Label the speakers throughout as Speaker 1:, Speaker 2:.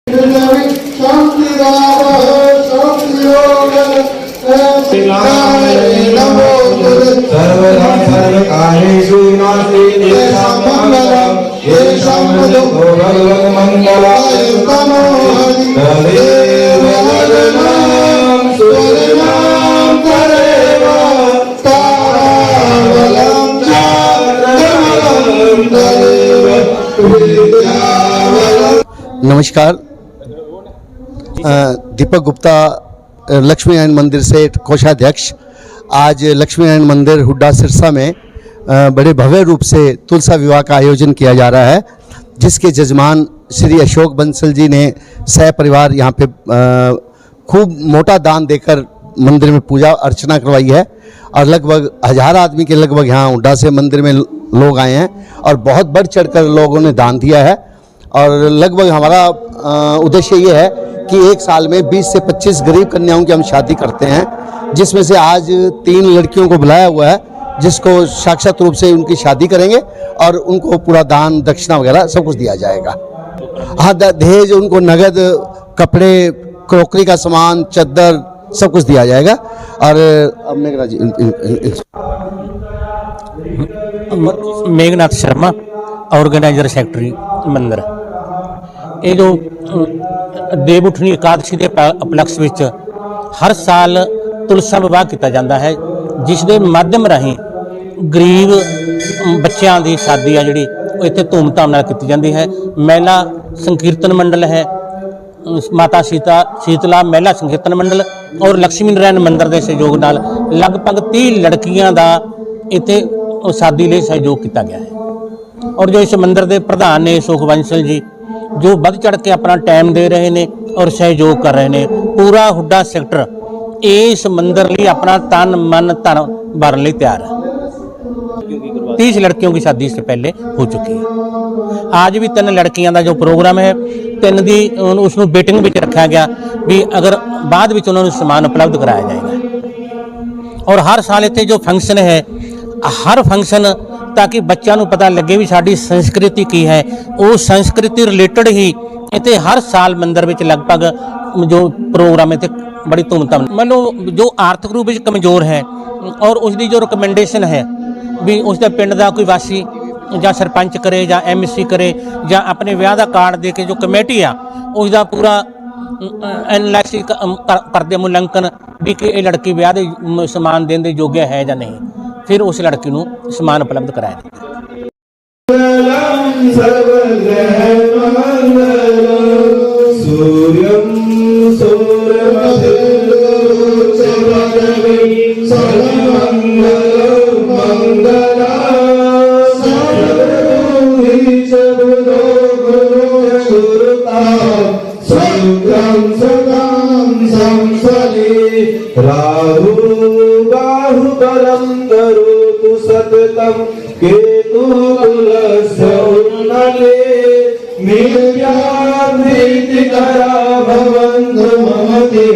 Speaker 1: सर्वदा सर्वकार्येषु नास्ति तेषां मंगलम् येषां भगवन् मंगलाय तदेव वदनं सुवदनं तदेव तावलं चारवलं तदेव विद्यावलं।
Speaker 2: नमस्कार, दीपक गुप्ता, लक्ष्मी नारायण मंदिर से कोषाध्यक्ष। आज लक्ष्मी नारायण मंदिर हुड्डा सिरसा में बड़े भव्य रूप से तुलसा विवाह का आयोजन किया जा रहा है, जिसके जजमान श्री अशोक बंसल जी ने सह परिवार यहाँ पे खूब मोटा दान देकर मंदिर में पूजा अर्चना करवाई है और लगभग 1000 आदमी के लगभग यहाँ हुड्डा से मंदिर में लोग आए हैं और बहुत बढ़ चढ़कर लोगों ने दान दिया है। और लगभग हमारा उद्देश्य ये है कि एक साल में 20 से 25 गरीब कन्याओं की हम शादी करते हैं, जिसमें से आज 3 लड़कियों को बुलाया हुआ है, जिसको साक्षात रूप से उनकी शादी करेंगे और उनको पूरा दान दक्षिणा वगैरह सब कुछ दिया जाएगा। हाँ, दहेज, उनको नगद, कपड़े, क्रॉकरी का सामान, चद्दर सब कुछ दिया जाएगा। और अब
Speaker 3: मेघनाथ शर्मा, ऑर्गेनाइजर सेक्रेटरी मंदिर। ये जो देवउठनी एकादशी के उपलक्ष्य विच हर साल तुलसा विवाह किया जाता है, जिसके माध्यम राही गरीब बच्चों की शादी आ जी इतने धूमधाम की जाती है। महिला संकीर्तन मंडल है, माता शीतला महिला संकीर्तन मंडल और लक्ष्मी नारायण मंदिर के सहयोग नाल लगभग 30 लड़कियां का इतने शादी लिए सहयोग किया गया है। और जो इस मंदिर के प्रधान ने सुख बंसल जी, जो बढ़ चढ़ के अपना टाइम दे रहे हैं और सहयोग कर रहे हैं। पूरा हुड्डा सैक्टर इस मंदिर लिए अपना तन मन धन भरने लिए तैयार है। 30 लड़कियों की शादी इससे पहले हो चुकी है। आज भी 3 लड़कियों का जो प्रोग्राम है, 3 की उसको वेटिंग में रखा गया भी अगर बाद में उन्होंने समान उपलब्ध कराया जाएगा। और हर साल इतने जो फंक्शन है, हर फंक्शन ताकि बच्चों को पता लगे भी साड़ी संस्कृति की है, वो संस्कृति रिलेटेड ही इतने हर साल मंदिर में लगभग जो प्रोग्राम है बड़ी धूमधाम। मतलब जो आर्थिक रूप से कमजोर है और उसकी जो रिकमेंडेशन है भी उसके पिंड का कोई वासी या सरपंच करे या MC करे या अपने ब्याह का कार्ड दे के जो कमेटी आ उसका पूरा एनालिसिस करते मूल्यांकन भी कि ये लड़की ब्याह के समान देने के योग्य है या नहीं, फिर उस लड़की को समान उपलब्ध कराया जाए।
Speaker 1: राहु बाहुबलं करोतु सततं केतु कुलस्य उन्नते मिथ्याभीतिकरा भवन्तु ममते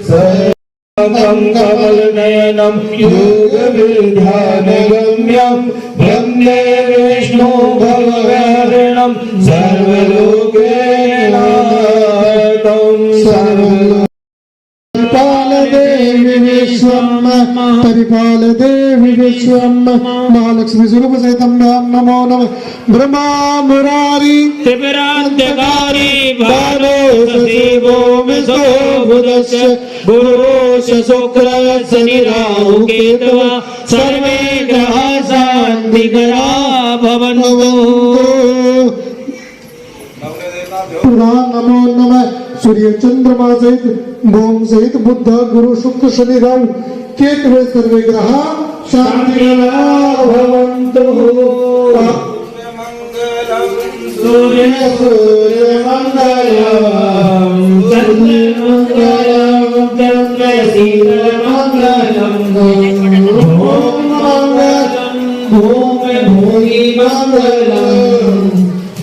Speaker 1: सर्वं कमलनयनं योगविद्यानगम्यं ब्रह्मे विष्णु भवहरणं सर्वलोकेनाथं
Speaker 4: परिपाल देवी विश्वम महालक्ष्मी स्वरूप सहितम नमो नमः। ब्रह्मा मुरारी
Speaker 3: त्रिपुरांतकारी
Speaker 4: भानो सजीवो विश्वो बुधस्य गुरुश शुक्र शनि राहु केतवा सर्वे ग्रह शांतिकरा भवन्तु। नमो नमः। सूर्य चंद्रमा सहित भूम सहित बुद्ध गुरु शुक्र शनि राहु केतवे सर्वे ग्रह शांति भवन्तु। सूर्य मंगलम चंद्र मंगलम चंद्र मंगलम ओम मंगलम भूम भूमि मंगलम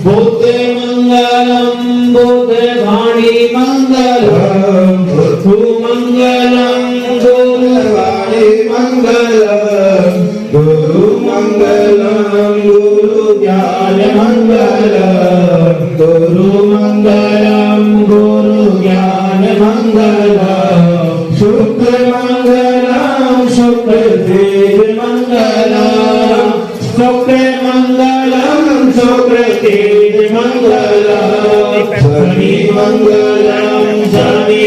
Speaker 4: बुद्धे मंगलम बुद्ध वाणी मंगलम मंगलम गुरुवाणी मंगलम गुरु मंगलम गुरु ज्ञान मंगलम गुरु मंगलम
Speaker 1: मंगलम शुक्रतेज मंगलम शुक्र मंगलम शुक्रतेज मंगलम शनि मंगलम शनि